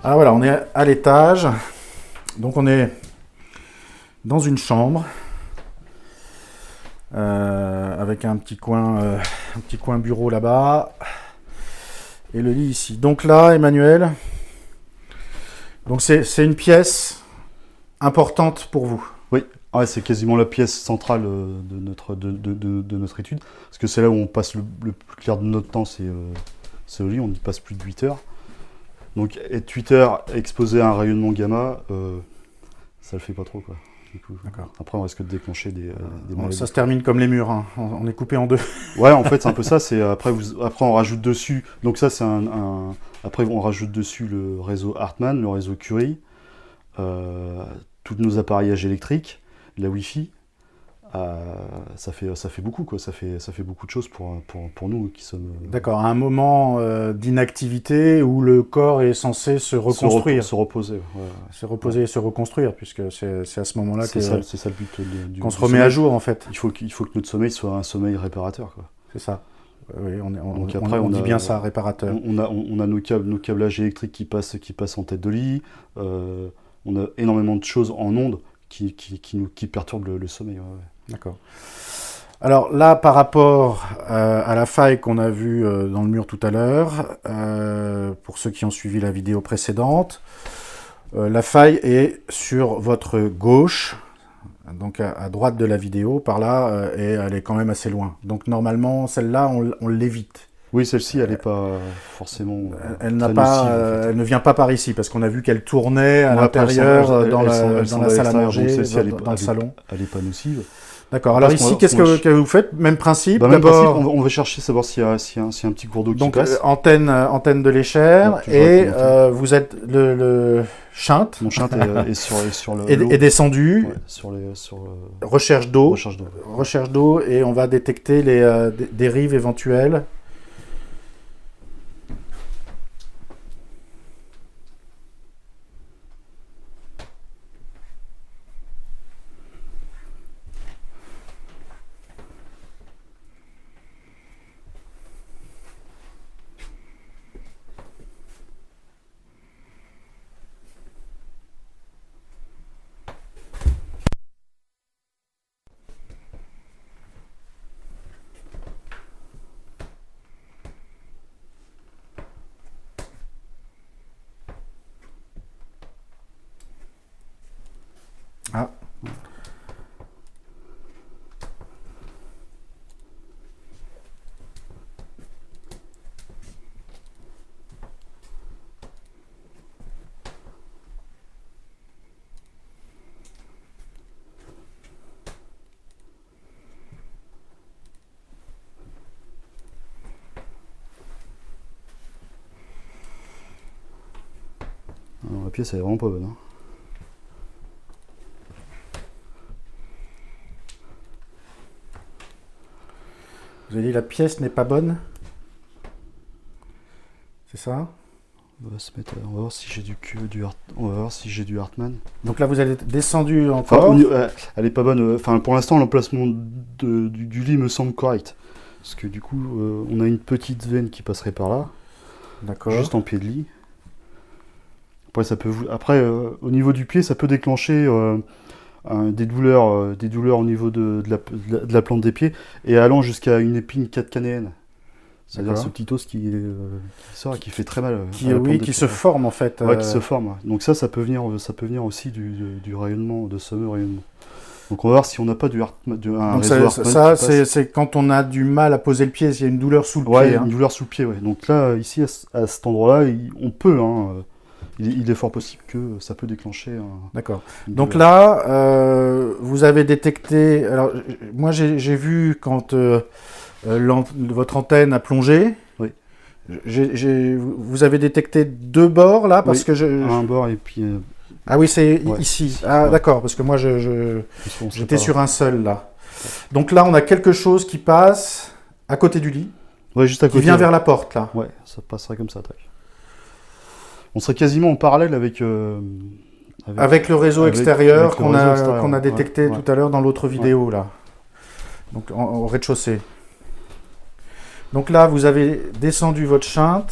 Alors voilà, on est à l'étage. Donc on est dans une chambre avec un petit coin bureau là-bas et le lit ici. Donc là, Emmanuel, donc c'est une pièce importante pour vous. Oui, ouais, c'est quasiment la pièce centrale de notre étude, parce que c'est là où on passe le plus clair de notre temps, c'est au lit, on y passe plus de 8 heures. Donc être 8 heures exposé à un rayonnement gamma, ça le fait pas trop, quoi. Après, on risque de déclencher des maladies. Ça se termine comme les murs, hein. On est coupé en deux. Ouais, en fait, c'est un peu ça. Après, on rajoute dessus. Donc ça, c'est après, on rajoute dessus le réseau Hartmann, le réseau Curie, tous nos appareillages électriques, la Wi-Fi. Ça fait beaucoup, quoi. Ça fait beaucoup de choses pour nous qui sommes. D'accord, à un moment d'inactivité où le corps est censé se reconstruire. Se reposer. Ouais. Se reposer et se reconstruire, puisque c'est à ce moment-là c'est ça le but qu'on se remet à jour, en fait. Il faut que notre sommeil soit un sommeil réparateur, quoi. C'est ça. Oui, Donc après, on dit bien ça, réparateur. On a nos câblages électriques qui passent en tête de lit. On a énormément de choses en ondes qui perturbent le sommeil. Ouais. D'accord. Alors là, par rapport à la faille qu'on a vue dans le mur tout à l'heure, pour ceux qui ont suivi la vidéo précédente, la faille est sur votre gauche, donc à droite de la vidéo, par là, et elle est quand même assez loin. Donc normalement, celle-là, on l'évite. Oui, celle-ci, elle n'est pas forcément. Elle ne vient pas par ici, parce qu'on a vu qu'elle tournait à l'intérieur, dans la salle à manger, dans le salon. Elle n'est pas nocive. D'accord. Alors ici, qu'est-ce que vous faites? Même principe. Même principe, on va chercher, savoir s'il y a un petit cours d'eau qui passe. Donc antenne de l'échelle, et vous êtes le shunt. Mon shunt est sur le. Est descendu. Ouais, sur recherche d'eau. Recherche d'eau, et on va détecter les dérives éventuelles. Ah. Alors, la pièce, elle est vraiment pas bonne. Hein. Vous avez dit la pièce n'est pas bonne? C'est ça? On va voir si j'ai du Hartmann. Donc là, vous allez descendu encore. Elle est pas bonne. Enfin, pour l'instant, l'emplacement du lit me semble correct. Parce que du coup, on a une petite veine qui passerait par là. D'accord. Juste en pied de lit. Après, au niveau du pied, ça peut déclencher des douleurs au niveau de la plante des pieds et allant jusqu'à une épine 4 canéenne. C'est-à-dire ce petit os qui sort et qui fait très mal. Qui se forme en fait. Ouais, qui se forme. Ouais. Donc ça peut venir aussi du rayonnement, de ce fameux rayonnement. Donc on va voir si on n'a pas ça c'est quand on a du mal à poser le pied, s'il y a une douleur sous le pied. Ouais, une douleur sous le pied, ouais. Donc là, ici, à cet endroit-là, on peut, il est fort possible que ça peut déclencher D'accord. Donc là, vous avez détecté... Alors, moi, j'ai vu quand votre antenne a plongé. Oui. Vous avez détecté 2 bords, là, parce que un bord et puis... Ah oui, c'est ici. Ah ouais. D'accord, parce que moi, j'étais sur un seul, là. Donc là, on a quelque chose qui passe à côté du lit. Ouais, juste à côté. Qui vient vers la porte, là. Ouais, ça passerait comme ça, tac. On serait quasiment en parallèle avec le réseau extérieur qu'on a détecté tout à l'heure dans l'autre vidéo, là. Donc, au rez-de-chaussée. Donc là, vous avez descendu votre shunt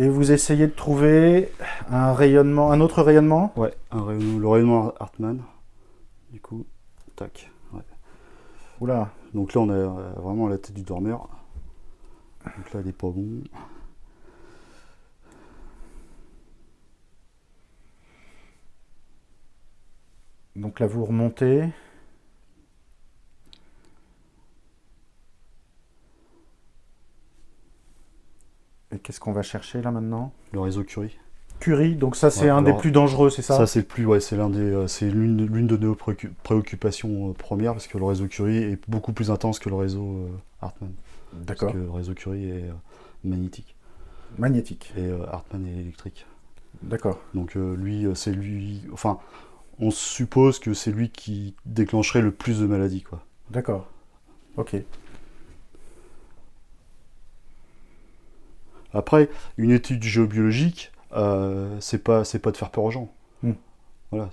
Et vous essayez de trouver un rayonnement, un autre rayonnement? Ouais, le rayonnement Hartmann. Du coup, tac. Ouais. Oula. Donc là, on a vraiment la tête du dormeur. Donc là, elle est pas bon. Donc là, vous remontez. Et qu'est-ce qu'on va chercher là maintenant? Le réseau Curie. Curie, donc ça c'est Ouais, un des plus dangereux, c'est ça? Ça c'est le plus, ouais, c'est l'une de nos préoccupations premières parce que le réseau Curie est beaucoup plus intense que le réseau Hartmann. D'accord. Parce que le réseau Curie est magnétique. Magnétique. Et Hartmann est électrique. D'accord. Donc c'est lui, enfin, on suppose que c'est lui qui déclencherait le plus de maladies, quoi. D'accord. Ok. Après, une étude géobiologique, c'est pas de faire peur aux gens. Voilà,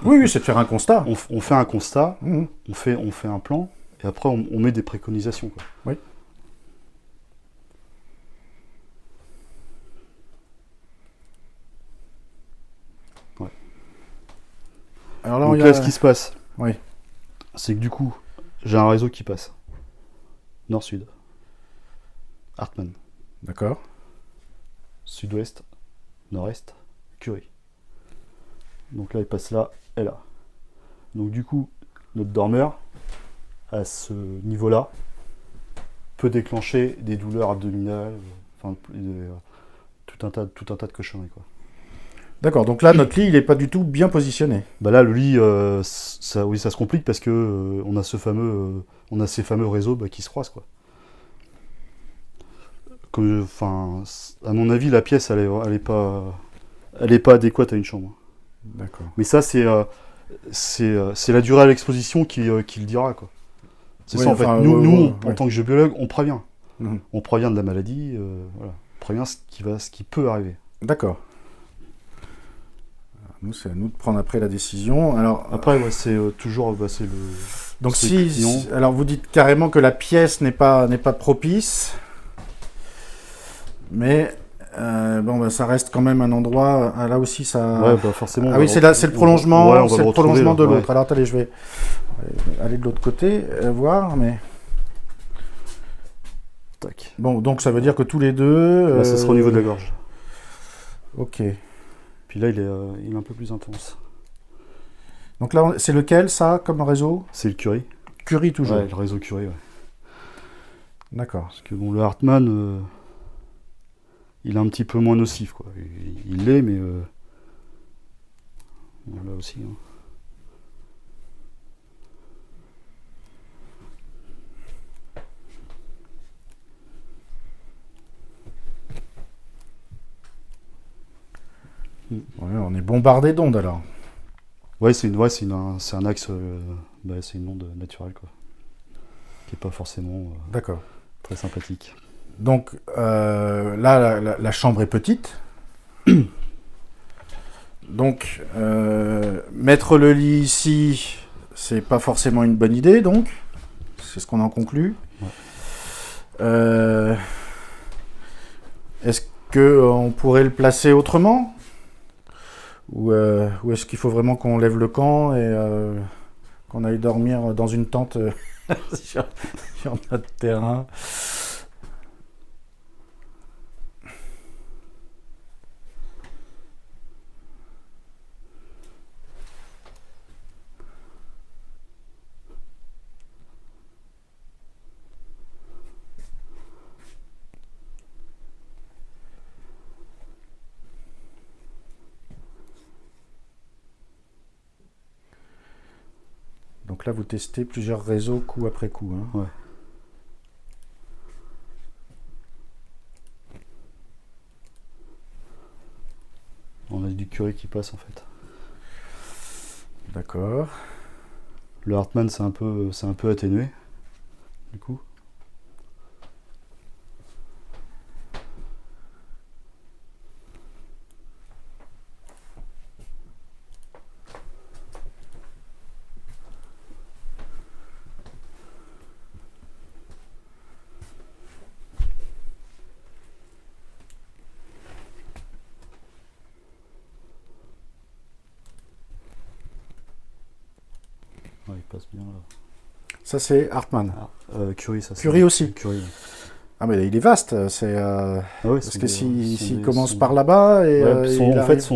oui, c'est de faire un constat. On fait un constat, on fait un plan, et après on met des préconisations, quoi. Oui. Ouais. Alors là, donc là, ce qui se passe, oui. c'est que du coup, j'ai un réseau qui passe. Nord-sud. Hartmann. D'accord. Sud-ouest, nord-est, Curie. Donc là, il passe là et là. Donc du coup, notre dormeur, à ce niveau-là, peut déclencher des douleurs abdominales, enfin, tout un tas de cochonneries, quoi. D'accord, donc là, notre lit, il n'est pas du tout bien positionné. Bah là, le lit, ça se complique parce que on a ces fameux réseaux qui se croisent, quoi. Enfin, à mon avis, la pièce, elle est pas adéquate à une chambre. D'accord. Mais ça, c'est la durée à l'exposition qui le dira, quoi. C'est oui, ça, en enfin, fait. Nous, en tant que géobiologue, on prévient. Mhm. On prévient de la maladie, voilà. On prévient ce qui peut arriver. D'accord. Nous, c'est à nous de prendre après la décision. Alors, après, ouais, c'est toujours, c'est le. Donc alors vous dites carrément que la pièce n'est pas propice, mais bon, ça reste quand même un endroit. Là aussi, ça. Ouais, forcément. Ah oui, c'est le prolongement, ouais, c'est le prolongement de l'autre. Ouais. Alors attendez, je vais aller de l'autre côté voir, mais. Tac. Bon, donc ça veut dire que tous les deux. Là, ça sera au niveau de la gorge. Ok. Puis là, il est un peu plus intense. Donc là, c'est lequel, ça, comme réseau? C'est le Curie. Curie, toujours. Ouais, le réseau Curie, ouais. D'accord. Parce que bon, le Hartmann, il est un petit peu moins nocif, quoi. Il l'est, mais là aussi. Hein. Ouais, on est bombardé d'ondes alors. Ouais, c'est un axe, c'est une onde naturelle, quoi, qui est pas forcément D'accord. très sympathique. Donc là, la chambre est petite. Donc mettre le lit ici, c'est pas forcément une bonne idée, donc c'est ce qu'on en conclut. Ouais. Est-ce qu'on pourrait le placer autrement? Ou est-ce qu'il faut vraiment qu'on lève le camp et qu'on aille dormir dans une tente sur notre terrain? Donc là, vous testez plusieurs réseaux coup après coup. Hein. Ouais. On a du Curie qui passe, en fait. D'accord. Le Hartmann, c'est un peu atténué, du coup. passe bien là. Ça, c'est Hartmann. Curie, ça. Curie aussi. Curie. Ah, mais il est vaste. C'est Ah ouais, parce que s'il commence par là-bas et en fait,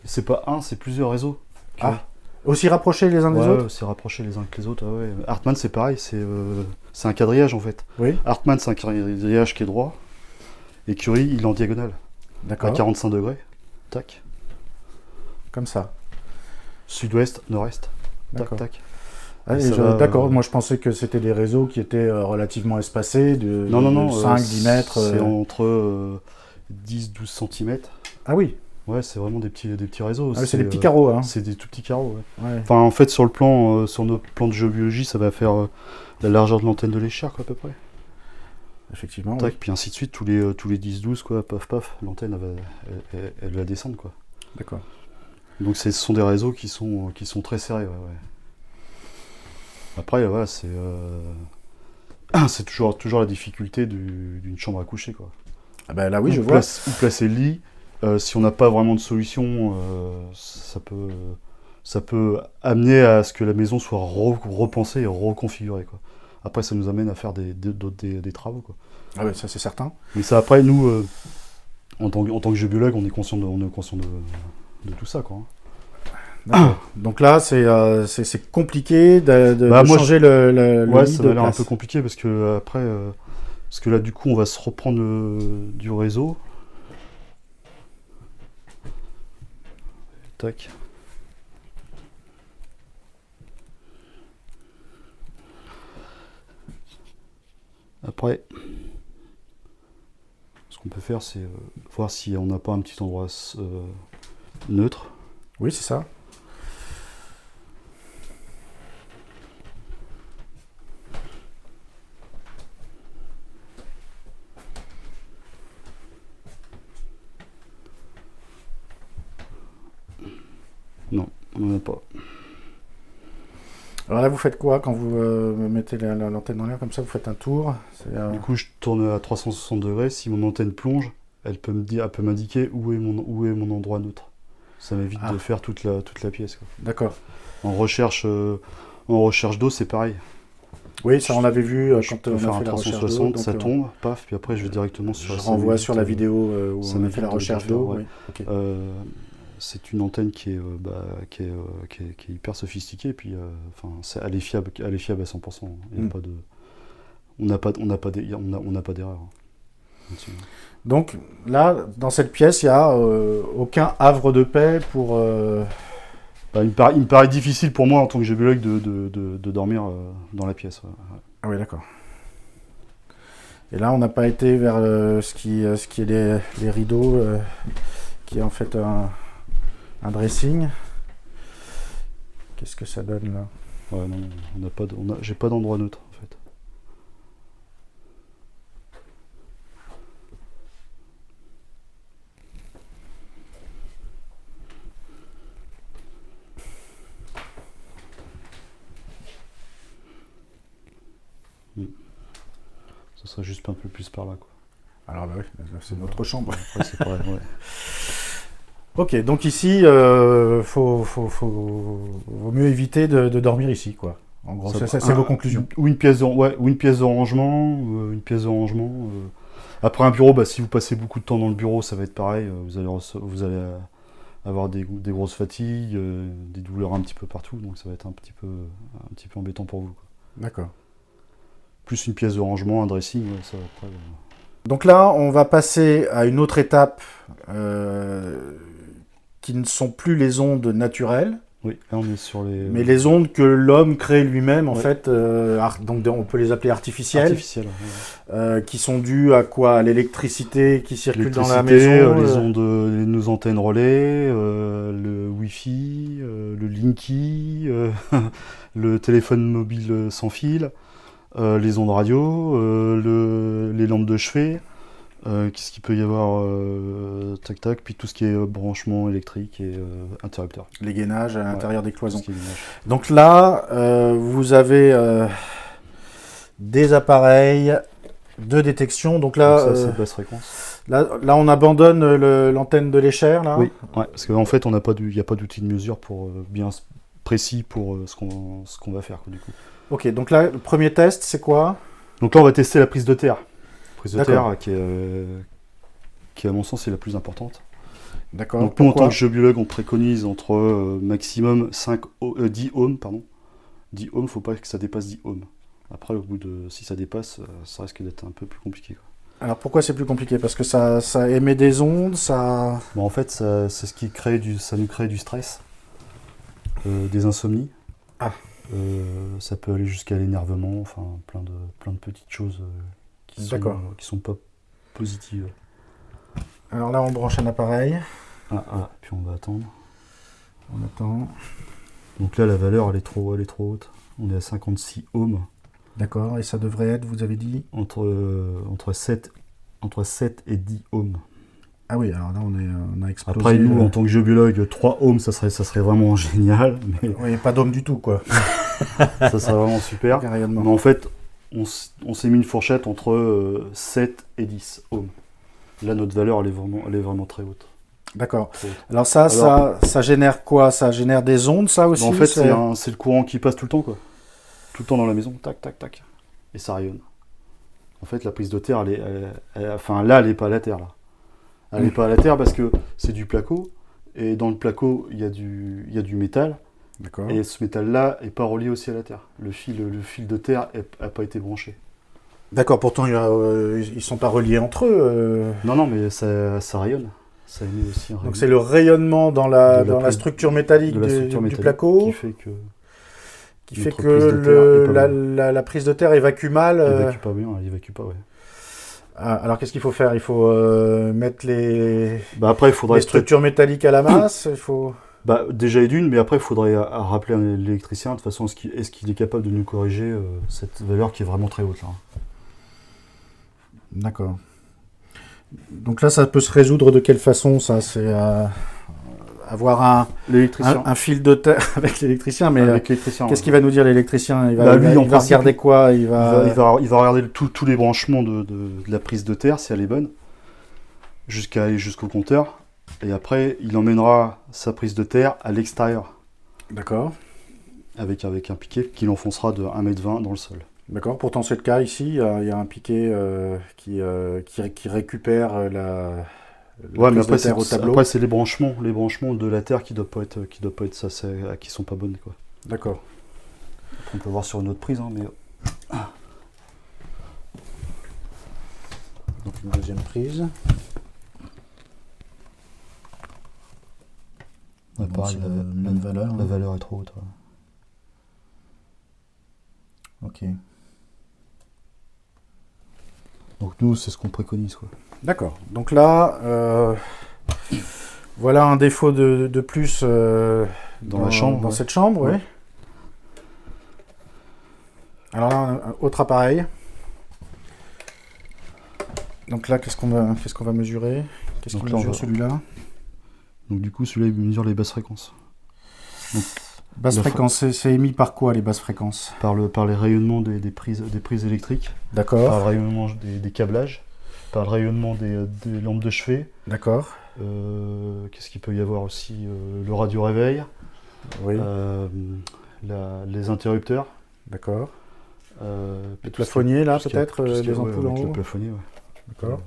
c'est pas un, c'est plusieurs réseaux. Curie. Ah, aussi rapprochés les uns des autres. C'est rapprochés les uns que les autres. Ouais. Hartmann, c'est pareil, c'est un quadrillage en fait. Oui. Hartmann, c'est un quadrillage qui est droit, et Curie, il est en diagonale, à D'accord. 45 degrés. Tac. Comme ça. Sud-ouest, nord-est. Tac, D'accord. tac. Ah, d'accord, moi je pensais que c'était des réseaux qui étaient relativement espacés, de 5-10 mètres. C'est entre 10-12 cm. Ah oui, Ouais, c'est vraiment des petits réseaux. c'est des petits carreaux. Hein. C'est des tout petits carreaux, ouais. Ouais. Enfin, en fait, sur notre plan de géobiologie, ça va faire la largeur de l'antenne de l'échelle, quoi, à peu près. Effectivement. Tac, Oui. puis ainsi de suite, tous les 10-12, quoi, paf, paf, l'antenne, elle va descendre, quoi. D'accord. Donc, ce sont des réseaux qui sont très serrés, ouais. Après, voilà, c'est toujours la difficulté d'une chambre à coucher, quoi. Ah ben là, oui, je vois. Où placer le lit. Si on n'a pas vraiment de solution, ça peut amener à ce que la maison soit repensée et reconfigurée, quoi. Après, ça nous amène à faire des travaux, quoi. Ah ouais, ça c'est certain. Mais ça, après, nous, en tant que géobiologue, on est conscient de tout ça, quoi. D'accord. Donc là, c'est compliqué de changer le ouais, lit ça de va l'air un place. peu compliqué parce que après, parce que là, du coup, on va se reprendre du réseau. Tac. Après, ce qu'on peut faire, c'est voir si on n'a pas un petit endroit neutre. Oui, c'est ça. Non, on n'en a pas. Alors là, vous faites quoi quand vous mettez l'antenne dans l'air comme ça? Vous faites un tour. Du coup, je tourne à 360 degrés. Si mon antenne plonge, elle peut m'indiquer où est mon endroit neutre. Ça m'évite de faire toute la pièce, quoi. D'accord. En recherche d'eau, c'est pareil. Oui, ça on avait vu quand on faire a un fait la recherche 360, d'eau. ça tombe, paf, puis après je vais directement sur Je la renvoie sur la vidéo où ça on a fait la m'évite de recherche le faire, d'eau. ouais. Oui. Ok. C'est une antenne qui est hyper sophistiquée, et puis elle est fiable à 100%. Il y a pas de, on n'a pas d'erreur là-dessus. Donc là, dans cette pièce, il n'y a aucun havre de paix pour. Il me paraît difficile pour moi en tant que géologue de dormir dans la pièce. Ouais. Ah oui, d'accord. Et là, on n'a pas été vers ce qui est les rideaux, qui est en fait un dressing. Qu'est-ce que ça donne là? Ouais, non, j'ai pas d'endroit neutre en fait. Ça serait juste un peu plus par là, quoi. Alors bah oui, c'est notre chambre. Après, c'est pareil, ouais. Ok, donc ici, vaut mieux éviter de dormir ici, quoi. En gros, c'est vos conclusions. Ou une pièce de rangement, Après un bureau, si vous passez beaucoup de temps dans le bureau, ça va être pareil. Vous allez avoir des grosses fatigues, des douleurs un petit peu partout, donc ça va être un petit peu embêtant pour vous, quoi. D'accord. Plus une pièce de rangement, un dressing, ouais, ça va après. Donc là, on va passer à une autre étape qui ne sont plus les ondes naturelles, Oui, là on est sur les. mais les ondes que l'homme crée lui-même, en Ouais. fait, donc on peut les appeler artificielles, Artificielles, ouais. qui sont dues à quoi? À l'électricité qui circule dans la maison. Les ondes, nos antennes relais, le Wi-Fi, le Linky, le téléphone mobile sans fil, les ondes radio, les lampes de chevet. Qu'est-ce qu'il peut y avoir, tac, puis tout ce qui est branchement électrique et interrupteur. Les gainages à l'intérieur des cloisons. Tout ce qui est gainage. Donc là, vous avez des appareils de détection. Donc là, Donc ça, c'est basse fréquence. là, on abandonne l'antenne de l'échelle, là. Oui, ouais, parce qu'en fait, il n'y a pas d'outil de mesure pour bien précis pour ce qu'on va faire, quoi, du coup. Ok, donc là, le premier test, c'est quoi? Donc là, on va tester la prise de terre. Prise de D'accord. terre qui, à mon sens, est la plus importante. D'accord. Donc nous, en tant Pourquoi? que géobiologue, on préconise entre maximum 10 ohms, pardon. 10 ohms, faut pas que ça dépasse 10 ohms. Après, si ça dépasse, ça risque d'être un peu plus compliqué, quoi. Alors pourquoi c'est plus compliqué? Parce que ça émet des ondes, ça... Bon, en fait, c'est ce qui ça nous crée du stress, des insomnies. Ah. Ça peut aller jusqu'à l'énervement, enfin plein de petites choses qui sont pas positives. Alors là, on branche un appareil. Puis on va attendre. On attend. Donc là, la valeur, elle est trop haute. On est à 56 ohms. D'accord, et ça devrait être, vous avez dit? Entre 7 et 10 ohms. Ah oui, alors là, on a explosé... Après, nous, en tant que géobiologue, 3 ohms, ça serait vraiment génial. Mais Oui, pas d'ohm du tout, quoi. ça serait vraiment super. Rayonnement. Mais en fait, on s'est mis une fourchette entre 7 et 10 ohms. Là, notre valeur, elle est vraiment très haute. D'accord. Très haute. Alors ça génère quoi? Ça génère des ondes, ça aussi? En fait, c'est le courant qui passe tout le temps, quoi. Tout le temps dans la maison, tac, tac, tac. Et ça rayonne. En fait, la prise de terre, là, elle n'est pas à la terre, là. Elle n'est pas à la terre parce que c'est du placo. Et dans le placo, il y a du métal. D'accord. Et ce métal-là n'est pas relié aussi à la terre. Le fil de terre n'a pas été branché. D'accord, pourtant, ils sont pas reliés entre eux. Non, mais ça rayonne. Ça émet aussi un rayonnement. Donc c'est le rayonnement dans la structure métallique du placo qui fait que la prise de terre évacue mal. Elle évacue pas, ouais. Alors qu'est-ce qu'il faut faire? Il faut mettre les structures métalliques à la masse. Il faut... déjà et d'une, mais après il faudrait rappeler l'électricien de toute façon est-ce qu'il est capable de nous corriger cette valeur qui est vraiment très haute là. D'accord. Donc là, ça peut se résoudre de quelle façon, ça? C'est avoir un fil de terre avec l'électricien, mais avec l'électricien, qu'est-ce qu'il va nous dire l'électricien? Il va regarder quoi? Il va regarder tous les branchements de la prise de terre, si elle est bonne, jusqu'à aller jusqu'au compteur, et après il emmènera sa prise de terre à l'extérieur. D'accord. Avec un piquet qu'il enfoncera de 1,20 m dans le sol. D'accord, pourtant c'est le cas ici, il y a un piquet qui récupère la mais prise de terre au tableau. Après c'est les branchements de la terre qui doivent pas être ça, qui sont pas bonnes, quoi. D'accord. On peut voir sur une autre prise, hein, mais donc une deuxième prise. Pareil, même valeur. La valeur est trop haute. Ouais. Ok. Donc nous, c'est ce qu'on préconise, quoi. D'accord. Donc là, voilà un défaut de plus dans la chambre, dans cette chambre, oui. Alors là, un autre appareil. Donc là, qu'est-ce qu'on va mesurer? Qu'est-ce qu'il mesure celui-là? Donc du coup, celui-là, il mesure les basses fréquences. Donc, basse fréquence, c'est émis par quoi les basses fréquences? Par les rayonnements des prises électriques. D'accord. Par le rayonnement des câblages. Par le rayonnement des lampes de chevet. D'accord. Qu'est-ce qu'il peut y avoir aussi? Le radio-réveil. Oui. Les interrupteurs. D'accord. Le plafonnier, là, peut-être, les ampoules en haut. Le plafonnier, ouais. D'accord.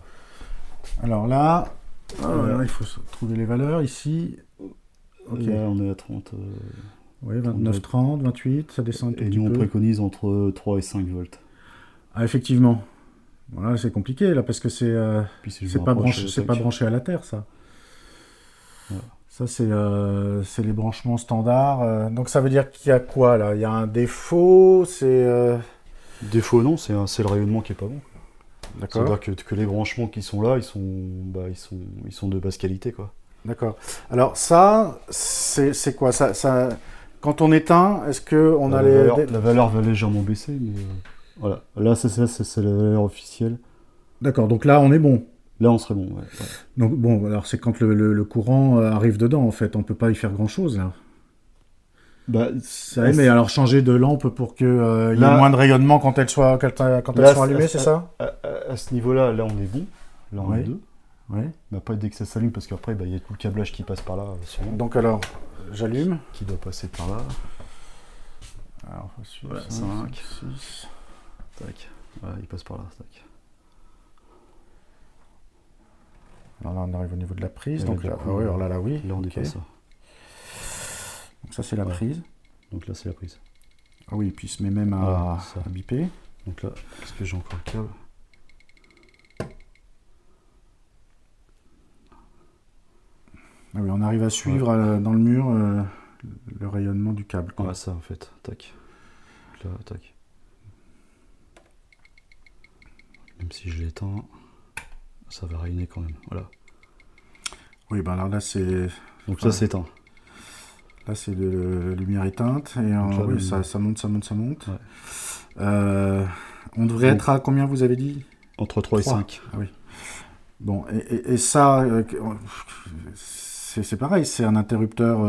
Alors là, il faut trouver les valeurs ici. Okay. Là, on est à 30. Oui, 29, 30, 28, ça descend un tout petit peu. Et nous, on préconise entre 3 et 5 volts. Ah, effectivement. Voilà, c'est compliqué, là, parce que c'est pas branché à la terre, ça. Ouais. Ça, c'est les branchements standards. Donc, ça veut dire qu'il y a quoi, là? Il y a un défaut, Défaut, non, c'est le rayonnement qui est pas bon. D'accord. C'est-à-dire que les branchements qui sont là, ils sont de basse qualité, quoi. D'accord. Alors ça, c'est quoi ça, quand on éteint, est-ce qu'on a la valeur va légèrement baisser, mais voilà. Là, c'est la valeur officielle. D'accord, donc là, on est bon. Là, on serait bon, ouais. Donc bon, alors c'est quand le courant arrive dedans, en fait. On peut pas y faire grand-chose, là. Mais alors changer de lampe pour qu'il y ait moins de rayonnement quand elles sont allumées, c'est ça? À ce niveau-là, là, on est bon. Là, on est deux. Oui. Mais après, dès que ça s'allume, parce qu'après, il y a tout le câblage qui passe par là, sûrement, Donc alors, j'allume. qui doit passer par là. Alors, suivre, Voilà, 5, 5. 6. Tac. Voilà, il passe par là. Tac. Alors là, on arrive au niveau de la prise. Et Donc là, là, du coup, oui, alors là, oui. Là, on ok. dépasse ça. Donc ça, c'est la Ouais. prise. Donc là, c'est la prise. Ah oui, et puis il se met même Voilà, ça. à biper. Donc là, est-ce que j'ai encore le câble? Ah oui, on arrive à suivre dans le mur le rayonnement du câble. Quoi. Voilà, ça, en fait. Tac. Donc là, tac. Même si je l'éteins, ça va rayonner quand même. Voilà. Oui, ben alors là, c'est... Donc ça, c'est éteint. Là, c'est de la lumière éteinte. Et Donc là, oui, ça monte, ça monte, ça monte. Ouais. On devrait Donc, être à combien, vous avez dit? Entre 3 et 3. 5. Ah oui. Bon, et ça, c'est pareil, c'est un interrupteur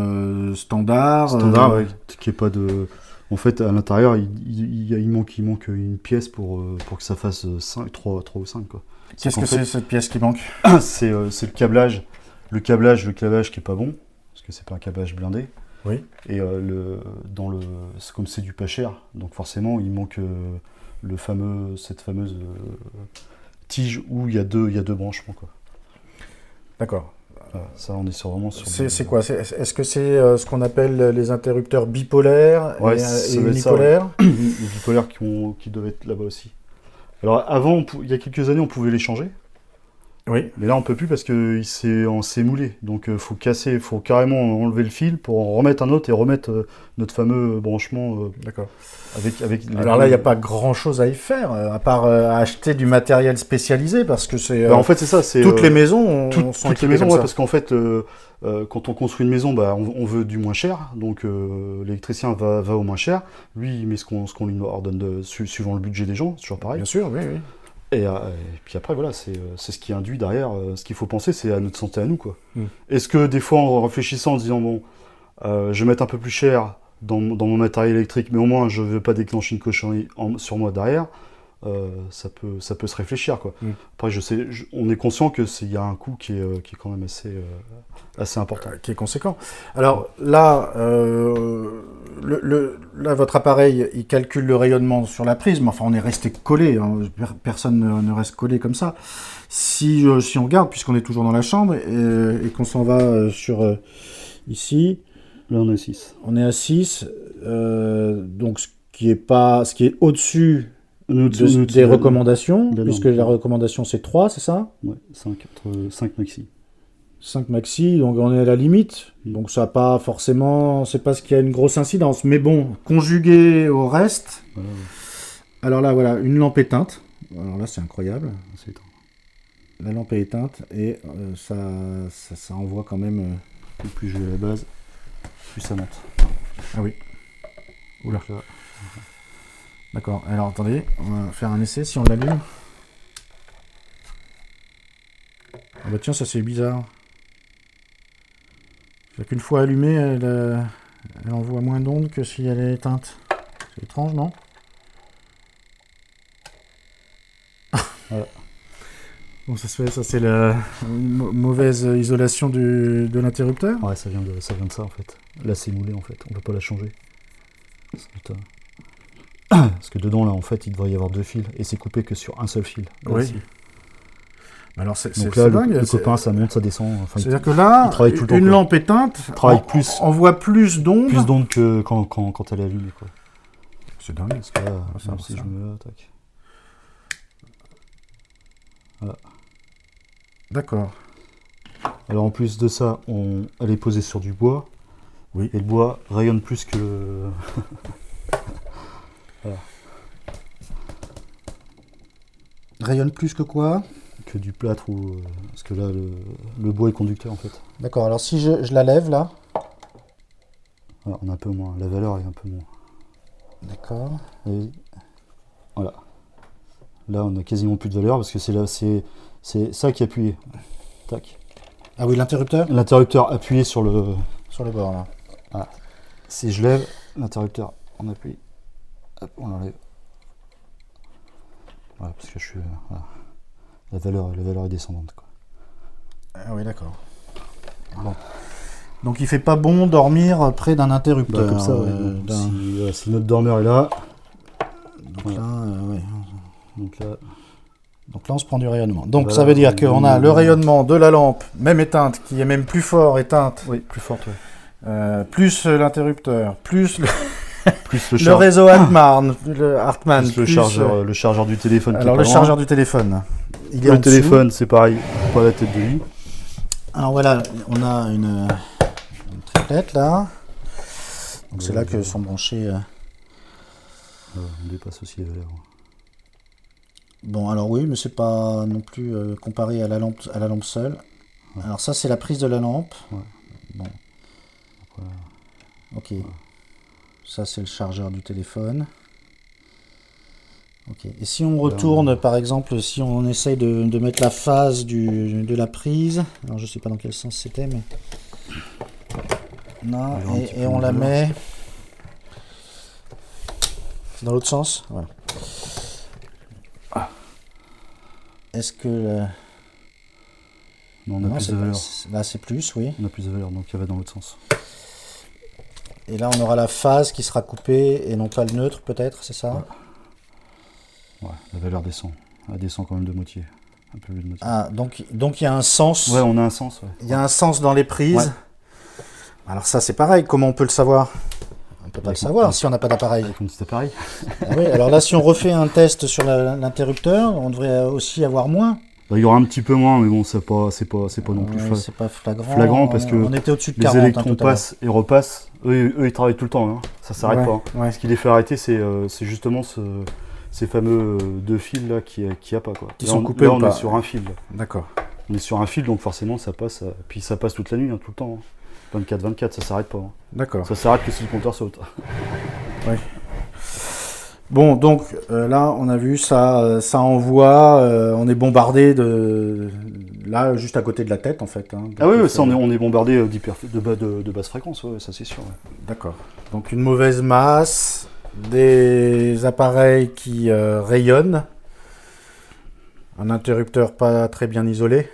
standard. Standard, ouais, qui est pas de... En fait, à l'intérieur, il manque une pièce pour que ça fasse 3 ou 5, quoi. Qu'est-ce que c'est cette pièce qui manque? C'est le câblage. Le câblage qui est pas bon, parce que c'est pas un câblage blindé. Oui. Et comme c'est du pas cher, donc forcément, il manque cette fameuse tige où il y a deux branchements, quoi. D'accord. Voilà, ça, on est vraiment sur... C'est quoi? Est-ce que c'est ce qu'on appelle les interrupteurs bipolaires Ouais, et ça doit être ça, unipolaires? Les bipolaires qui doivent être là-bas aussi. Alors avant, il y a quelques années, on pouvait les changer. Oui. Mais là, on peut plus parce qu'il s'est moulé. Donc, faut carrément enlever le fil pour en remettre un autre et remettre notre fameux branchement D'accord. avec les... Alors là, il n'y a pas grand-chose à y faire, à part acheter du matériel spécialisé, parce que c'est... Bah, en fait, c'est ça. toutes les maisons sont toutes les équipées maisons, comme ouais, ça. parce qu'en fait, quand on construit une maison, bah, on veut du moins cher. Donc, l'électricien va au moins cher. Lui, il met ce qu'on lui ordonne suivant le budget des gens. C'est toujours pareil. Bien sûr, oui, oui. Et puis après, voilà, c'est ce qui induit derrière. Ce qu'il faut penser, c'est à notre santé à nous, quoi. Est-ce que des fois, en réfléchissant, en se disant, bon, je vais mettre un peu plus cher dans mon matériel électrique, mais au moins, je ne veux pas déclencher une cochonnerie sur moi derrière, ça peut se réfléchir, quoi. Après, on est conscient qu'il y a un coût qui est quand même assez important. Qui est conséquent. Alors là, là, votre appareil, il calcule le rayonnement sur la prise, mais enfin, on est resté collé. Hein. Personne ne reste collé comme ça. Si on regarde, puisqu'on est toujours dans la chambre et qu'on s'en va sur ici, Là, on est 6. on est à 6. Donc, ce qui est au-dessus des recommandations, puisque la recommandation c'est 3, c'est ça? Ouais, 5 maxi. 5 maxi, donc on est à la limite. Donc ça n'a pas forcément, c'est pas ce qui a une grosse incidence. Mais bon, conjugué au reste. Voilà, ouais. Alors là, voilà, une lampe éteinte. Alors là, c'est incroyable. C'est éteint. La lampe est éteinte et ça envoie quand même. Plus je vais à la base, plus ça monte. Ah oui. Oula. Donc là, D'accord. Alors attendez, on va faire un essai si on l'allume. Ah bah tiens, ça c'est bizarre. C'est qu'une fois allumée, elle envoie moins d'ondes que si elle est éteinte. C'est étrange, non? Voilà. Bon, ça se fait, ça c'est la mauvaise isolation de l'interrupteur. Ouais, ça vient de ça en fait. Là, c'est moulé en fait. On peut pas la changer. Parce que dedans là, en fait, il devrait y avoir 2 fils et c'est coupé que sur un seul fil. Là, Oui. c'est- Alors c'est Donc là, dingue. le copain, ça monte, ça descend. Enfin, C'est-à-dire que là, il travaille tout le temps, une quoi. lampe éteinte travaille plus envoie plus d'ondes. plus d'ondes que quand elle est allumée, quoi. C'est dingue. Parce que là, ça, même si ça. je me mets là, tac. Voilà. D'accord. Alors en plus de ça, elle est posée sur du bois. Oui. Et le bois rayonne plus que le... Rayonne plus que quoi? que du plâtre ou parce que là le bois est conducteur en fait. D'accord. Alors si je la lève là. Voilà, on a un peu moins. La valeur est un peu moins. D'accord. Et voilà. Là on a quasiment plus de valeur parce que c'est ça qui est appuyé. Tac. Ah oui, l'interrupteur? L'interrupteur appuyé sur le. Sur le bord là. Voilà. Si je lève l'interrupteur, on appuie. Hop, on l'enlève. Voilà, parce que je suis. Voilà. La valeur est descendante, quoi. Ah oui, d'accord. Bon. Donc il fait pas bon dormir près d'un interrupteur. Bah, comme ça, ouais. Si notre dormeur est là. Donc ouais. là, ouais. Donc là, Donc là, on se prend du rayonnement. Donc voilà, ça veut dire qu'on a le rayonnement de la lampe, même éteinte, qui est même plus fort éteinte, oui, plus forte, ouais. plus l'interrupteur, plus Plus le réseau Hartmann, plus le chargeur du téléphone. Alors le chargeur du téléphone, il est en le dessous. téléphone, c'est pareil, pas la tête de lit. Alors voilà, on a une triplette là. Donc c'est là que sont branchés. On dépasse aussi les valeurs. Bon, alors oui, mais c'est pas non plus comparé à la lampe seule. Ouais. Alors ça, c'est la prise de la lampe. Ouais. Bon. Après, Ok. Ça, c'est le chargeur du téléphone. Ok. Et si on retourne, par exemple, si on essaye de mettre la phase de la prise, alors je sais pas dans quel sens c'était, mais non, et on la met dans l'autre sens. Voilà. Est-ce que non, on a plus de valeur. Là, c'est plus, oui. On a plus de valeur, donc il va dans l'autre sens. Et là, on aura la phase qui sera coupée et non pas le neutre, peut-être, c'est ça? Ouais, la valeur descend. Elle descend quand même de moitié. Un peu plus de moitié. Ah, donc il y a un sens. Ouais, on a un sens. Ouais. Il y a un sens dans les prises. Ouais. Alors ça, c'est pareil. Comment on peut le savoir? On peut pas le savoir si on n'a pas d'appareil. Avec un petit appareil. Ah oui, alors là, si on refait un test sur l'interrupteur, on devrait aussi avoir moins. Bah, il y aura un petit peu moins, mais bon, c'est pas non plus C'est pas flagrant. flagrant parce que on était au-dessus de les 40. électrons passent et repassent. Eux, ils travaillent tout le temps. Hein. Ça s'arrête pas. Hein. Ouais. Ce qui les fait arrêter, c'est justement ces fameux deux fils là qui a pas quoi. Qui là, sont coupés là, ou on pas. est sur un fil. D'accord. On est sur un fil, donc forcément ça passe. Puis ça passe toute la nuit, hein, tout le temps. Hein. 24/24, ça s'arrête pas. Hein. D'accord. Ça s'arrête que si le compteur saute. Oui. Bon, donc là, on a vu ça envoie, on est bombardé là, juste à côté de la tête, en fait. Hein. Ah oui, ça, on est bombardé de basse fréquence, ouais, ça c'est sûr. Ouais. D'accord. Donc une mauvaise masse, des appareils qui rayonnent, un interrupteur pas très bien isolé,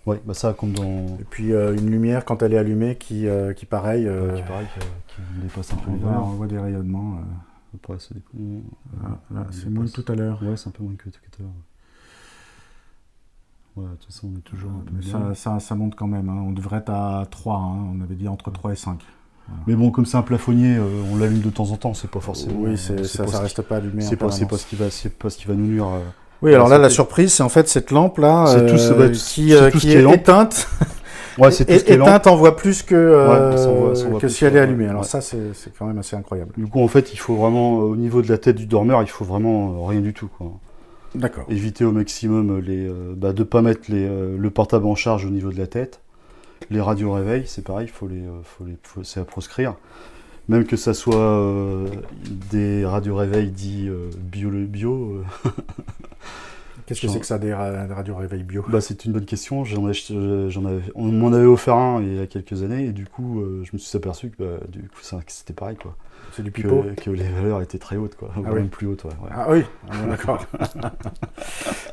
Ouais, bah ça comme dans. et puis une lumière quand elle est allumée qui pareil. Qui dépasse un peu les on valeurs. voit des rayonnements. Après, ça dépend. Là, c'est moins que tout à l'heure. Ouais, c'est un peu moins que tout à l'heure. Voilà, de toute façon, on est toujours un peu Mais bien. ça monte quand même. Hein. On devrait être à 3. Hein. On avait dit entre 3 et 5. Voilà. Mais bon, comme c'est un plafonnier, on l'allume de temps en temps, c'est pas forcément. Oui, ça reste pas allumé. C'est pas ce qui va nous nuire. Oui, alors là, la surprise, c'est en fait cette lampe là qui est éteinte. Ouais, c'est tout ce qui est lampe. Éteinte, on voit plus que ça envoie plus, si elle est allumée. ouais. Alors ça, c'est quand même assez incroyable. Du coup, en fait, il faut vraiment, au niveau de la tête du dormeur, il faut vraiment rien du tout, quoi. D'accord. Éviter au maximum de pas mettre le portable en charge au niveau de la tête. Les radios réveil, c'est pareil, c'est à proscrire. Même que ça soit des radios réveil dits bio. Qu'est-ce que c'est que ça, des radios réveil bio? Bah, c'est une bonne question. On m'en avait offert un il y a quelques années et du coup, je me suis aperçu que c'était pareil, quoi. C'est du pipeau. Que les valeurs étaient très hautes, quoi. Ah Même oui. plus hautes, ouais. Ah oui, d'accord.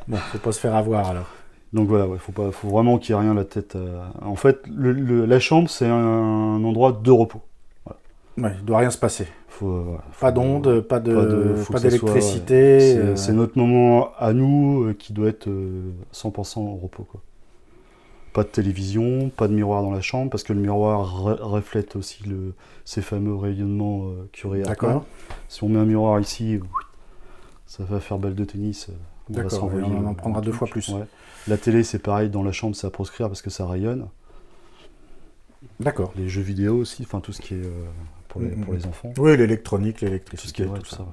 Bon, faut pas se faire avoir alors. Donc voilà, faut vraiment qu'il n'y ait rien la tête. En fait, la chambre, c'est un endroit de repos. Ouais, il doit rien se passer. Pas d'onde, pas d'électricité. C'est notre moment à nous qui doit être 100% au repos, quoi. Pas de télévision, pas de miroir dans la chambre, parce que le miroir reflète aussi ces fameux rayonnements curie. D'accord. Si on met un miroir ici, ça va faire balle de tennis. D'accord, on en prendra 2 fois plus. Ouais. La télé, c'est pareil, dans la chambre, c'est à proscrire parce que ça rayonne. D'accord. Les jeux vidéo aussi, enfin tout ce qui est pour les enfants. Oui, l'électronique, l'électricité, tout ça. Ouais.